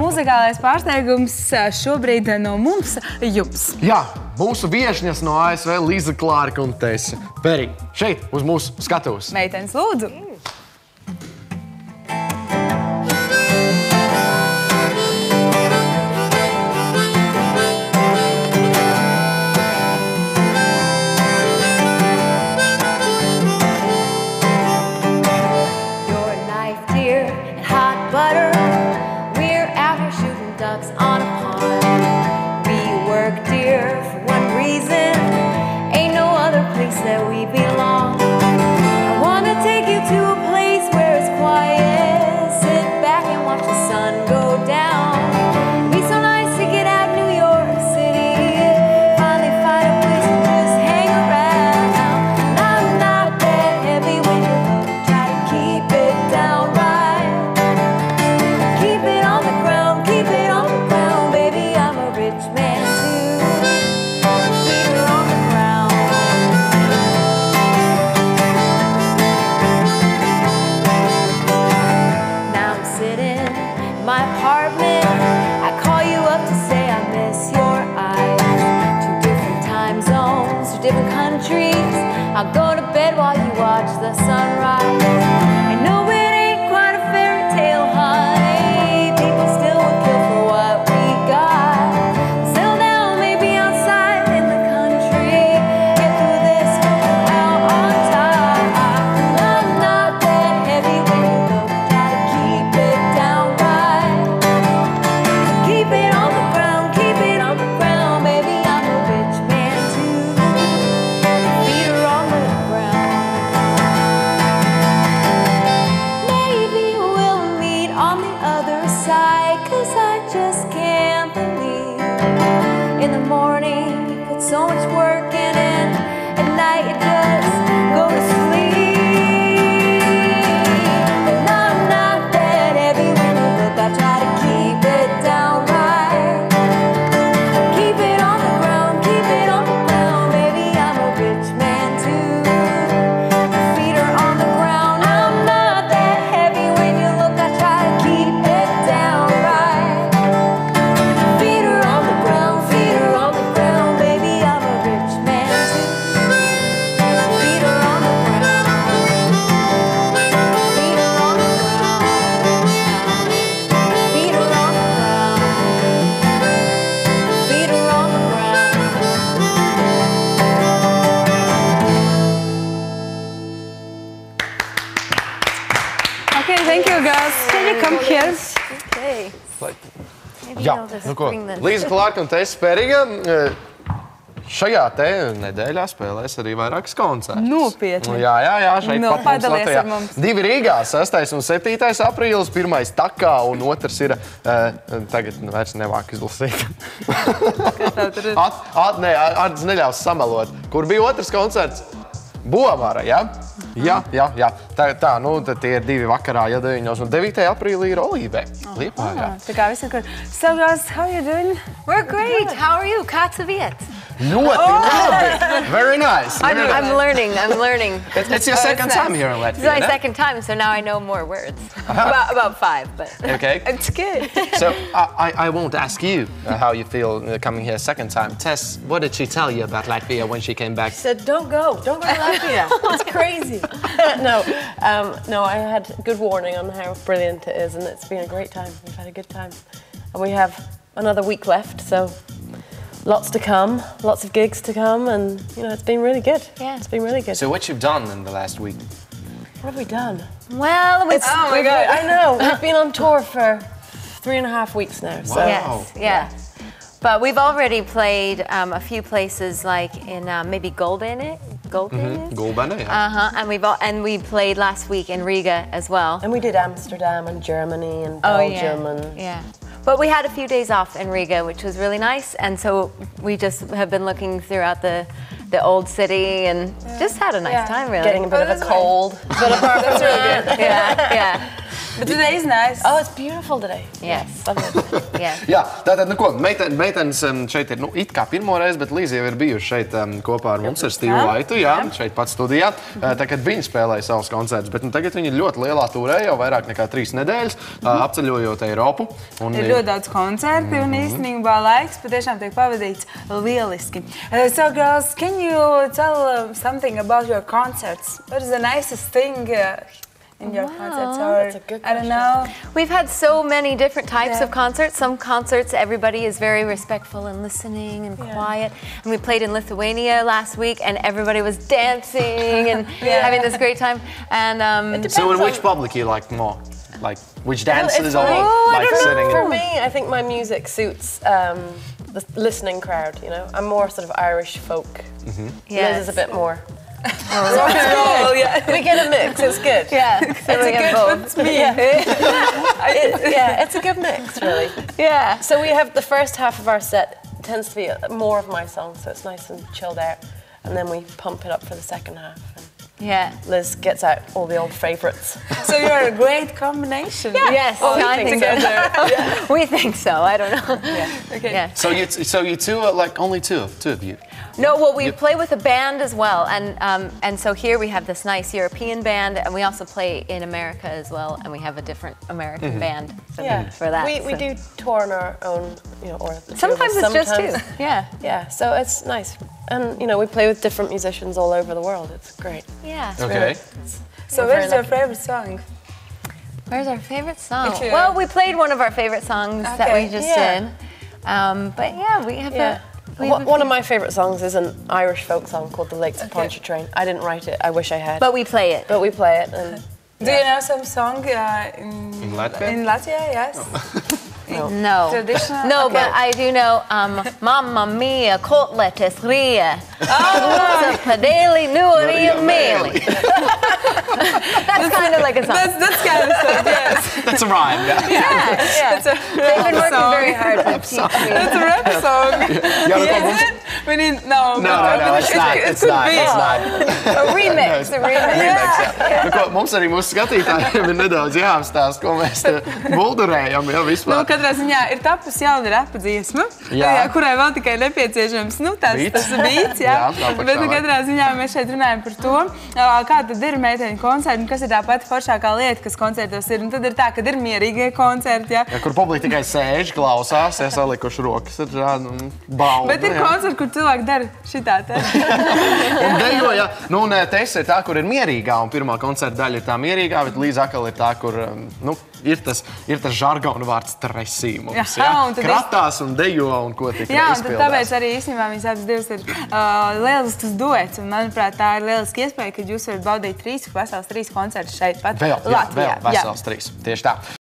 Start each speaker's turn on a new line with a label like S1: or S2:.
S1: Muzikālais pārsteigums šobrīd no mums jums.
S2: Jā, mūsu viešņas no ASV Līza Klārka un Tessa Perī. Šeit, uz mūsu skatuves.
S1: Meitenes, lūdzu.
S3: I'll go to bed while you watch the sunrise. I know it ain't quite a fairy tale, honey. People still would kill for what we got. Settle down, maybe outside in the country. Get through this out on top. I'm not that heavy when you look. Try to keep it down right. Keep it on the ground, keep it on the ground. Baby, I'm a rich man too. Feet are on the ground. Maybe we'll meet on the other side, 'cause I just can't believe in the morning you put so much work in it, at night you just go to sleep. And I'm not that heavy when you look. I try to keep it down right. Keep it on the ground, keep it on the ground. Baby, I'm a rich man too. Feet are on the ground. I'm not that heavy when you look. I try to keep it down right. Feet are on the ground, feet are on the ground. Baby, I'm a rich man too. Feet are on the ground. Feet are on the ground. Feet are on the ground. Feet are on the ground.
S1: Okay, thank you, girls. Can you come here?
S3: Okay. Maybe
S2: Jā,
S3: I'll just
S2: nu ko,
S3: bring the...
S2: Līza Klārka un Tessa Perīga šajā te nedēļā spēlēs arī vairākas koncertus.
S1: Nopietni.
S2: Jā, šeit
S1: Nu,
S2: pat mums
S1: padalies
S2: Latvijā.
S1: ar mums.
S2: 2 Rīgā, 6. un 7. aprīlis, 1. Takā un 2. ir, tagad vairs nevāk izlasīt. Ards neļaus samelot. Kur bija 2. koncerts? Bovara, jā? Jā. Tā, nu, tad tie ir 2 vakarā, ja 9. un 9. aprīlī ir Olīvē. Liepājā.
S1: Tā kā viss ir kur. So, girls, how are you doing?
S3: We're great. How are you? Katsoviet.
S2: Ļoti labi. Very nice.
S3: I'm learning.
S2: It's your second time here in
S3: This is my
S2: Latvia,
S3: second time, so now I know more words. About 5, but
S2: Okay.
S3: it's good.
S2: So I won't ask you how you feel coming here second time. Tess, what did she tell you about Latvia when she came back?
S4: She said, don't go to Latvia. It's crazy. No, I had good warning on how brilliant it is, and it's been a great time. We've had a good time. And we have another week left, so lots to come, lots of gigs to come, and it's been really good.
S3: Yeah.
S4: It's been really good.
S2: So what you've done in the last week?
S4: What have we done?
S3: Well,
S4: Oh my God! I know. We've been on tour for 3.5 weeks now. So.
S2: Wow.
S3: Yes. But we've already played a few places, like in maybe Gulbenkill.
S2: Gulbenkill, yeah.
S3: And we played last week in Riga as well.
S4: And we did Amsterdam and Germany and Belgium and
S3: yeah. But we had a few days off in Riga, which was really nice, and so we just have been looking throughout the old city and just had a nice time, really.
S4: getting a bit of a cold. But apart from that,
S3: yeah.
S1: But today is nice.
S4: Oh, it's beautiful today.
S5: Yes.
S4: Love it.
S5: Yeah.
S2: Jā, tātad, nu ko, meitenes šeit ir, it kā pirmo reizi, bet Līza jau ir bijuši šeit kopā ar mums ar Stīvu Vaitu, jā, šeit pats studijā. Tā, kad viņi spēlēja savus koncertus, bet tagad viņi ir ļoti lielā turē, jau vairāk nekā 3 nedēļas, apceļojot Eiropu.
S1: Ir ļoti daudz koncerti un īstenībā laiks patiešām tiek pavadīts lieliski. So, girls, can you tell something about your concerts? What is the nicest thing in your concerts? Or,
S4: That's a good
S1: I don't know.
S5: We've had so many different types of concerts. Some concerts, everybody is very respectful and listening and quiet. And we played in Lithuania last week, and everybody was dancing and having this great time. And
S2: So in which public you like more? Like, which dances or
S4: I
S2: like
S4: don't know.
S2: sitting?
S4: For me, I think my music suits the listening crowd, you know? I'm more sort of Irish folk.
S5: yes.
S4: Liz is a bit more.
S1: Rock and roll, yeah.
S4: We get a mix, it's good.
S5: Yeah, so we get both.
S1: It's me.
S4: Yeah, it's a good mix, really.
S5: Yeah.
S4: So we have the first half of our set tends to be more of my songs, so it's nice and chilled out. And then we pump it up for the second half. And
S5: Yeah.
S4: Liz gets out all the old favourites.
S1: So you're a great combination.
S5: Yes, I think so.
S1: Together.
S5: We think so. I don't know.
S1: Okay.
S5: Yeah.
S2: So you two are like only two of you?
S5: No, well, we play with a band as well, and so here we have this nice European band, and we also play in America as well, and we have a different American band for that.
S4: We do tour on our own, you know, or the two of
S5: Sometimes
S4: us,
S5: it's just two. Yeah.
S4: Yeah, so it's nice. And, you know, we play with different musicians all over the world. It's great.
S5: Yeah.
S2: Okay.
S1: So
S4: We're
S1: where's
S4: very
S1: your favorite song?
S5: Where's our favorite song?
S1: If you-
S5: Well, we played one of our favorite songs that we
S1: Okay,
S5: just
S4: yeah.
S5: did. But yeah, we have
S4: Yeah. One of my favourite songs is an Irish folk song called The Lakes of Pontchartrain. I didn't write it. I wish I had.
S5: But we play it.
S4: But we play it. And
S1: Do you know some song
S2: In Latvia?
S1: in Latvia? Yes.
S5: No.
S1: Traditional?
S5: No,
S1: Okay.
S5: but I do know Mamma Mia, Kotletes Ria. Padeli Nuria Meli. That's kind of like a song.
S1: That's kind of stuff, yes.
S2: That's a rhyme, yeah.
S5: Yeah.
S1: It's a
S5: They've been working
S1: song.
S5: very hard to teach me.
S1: It's a rap song.
S2: Jā, nu, ko
S1: Is
S2: mums-
S1: it? We need, no.
S2: No, it's not.
S1: It
S2: It's
S1: could
S2: not.
S1: be.
S2: It's not.
S5: A remix. A remix.
S2: Remix, jā. Nu, ko, mums arī mūsu skatītājiem ir nedaudz jāapstāst, ko mēs te buldurējam, jau
S1: Nu,
S2: vispār.
S1: katrā ziņā ir tapusi jauna rapa dziesma,
S2: Jā.
S1: kurai vēl tikai nepieciešams tas
S2: Beats.
S1: beats, jā.
S2: Jā, tā pašā
S1: Bet nu,
S2: vai.
S1: katrā ziņā mēs šeit runājam par to, kā tad ir meiteņu koncerti, un kas ir tā pati foršākā lieta, kas koncertos ir. Un tad ir tā, kad ir mierīgie koncerti, jā.
S2: Ja, kur publika tikai sēž, klausās, ja salikuši rokas ar šādu baudu.
S1: Bet ir koncerti, kur cilvēki dara šitā te.
S2: Un dejo, ja. Nu, un tes ir tā, kur ir mierīgā, un pirmā koncerta daļa ir tā mierīgā, bet līdz akal ir tā, kur, nu, ir tas žargona vārds tresīmums,
S1: Jā,
S2: ja.
S1: un tad
S2: Kratās un dejo, un ko tik
S1: Jā, un tad
S2: izpildās.
S1: tāpēc arī īstenībā viņas abas divas ir lielisks duets. Un, manuprāt, tā ir lieliska iespēja, ka jūs varat baudīt vesels 3 koncertus šeit pat
S2: Vēl
S1: Latvijā.
S2: vesels 3. Tieši tā.